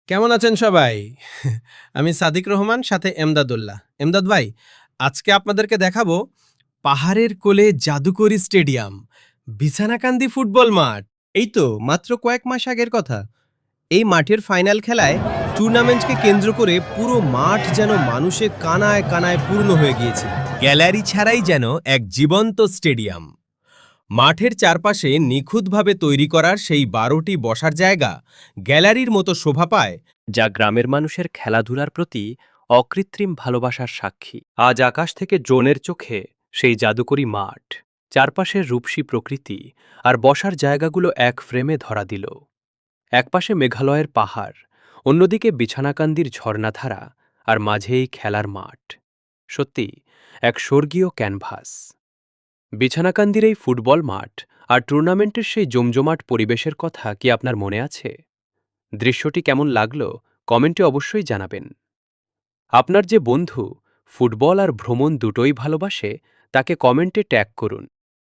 কেমন আছেন সবাই? আমি সাদিক রহমান, সাথে এমদাদুল্লাহ। এমদাদ ভাই, আজকে আপনাদেরকে দেখাবো পাহাড়ের কোলে জাদুকরি স্টেডিয়াম, বিছানাকান্দি ফুটবল মাঠ। এই তো মাত্র কয়েক মাস আগের কথা। এই মাঠের ফাইনাল খেলায় টুর্নামেন্টকে কেন্দ্র করে পুরো মাঠ যেন মানুষে কানায় কানায় পূর্ণ হয়ে গিয়েছিল। গ্যালারি ছাড়াই যেন এক জীবন্ত স্টেডিয়াম। মাঠের চারপাশে নিখুঁতভাবে তৈরি করার সেই ১২টি বসার জায়গা গ্যালারির মতো শোভা পায়, যা গ্রামের মানুষের খেলাধুলার প্রতি অকৃত্রিম ভালোবাসার সাক্ষী। আজ আকাশ থেকে ড্রোনের চোখে সেই জাদুকরি মাঠ, চারপাশের রূপসী প্রকৃতি আর বসার জায়গাগুলো এক ফ্রেমে ধরা দিল। একপাশে মেঘালয়ের পাহাড়, অন্যদিকে বিছানাকান্দির ঝর্ণাধারা, আর মাঝেই খেলার মাঠ। সত্যি এক স্বর্গীয় ক্যানভাস। বিছানাকান্দির এই ফুটবল মাঠ আর টুর্নামেন্টের সেই জমজমাট পরিবেশের কথা কি আপনার মনে আছে? দৃশ্যটি কেমন লাগলো কমেন্টে অবশ্যই জানাবেন। আপনার যে বন্ধু ফুটবল আর ভ্রমণ দুটোই ভালোবাসে, তাকে কমেন্টে ট্যাগ করুন।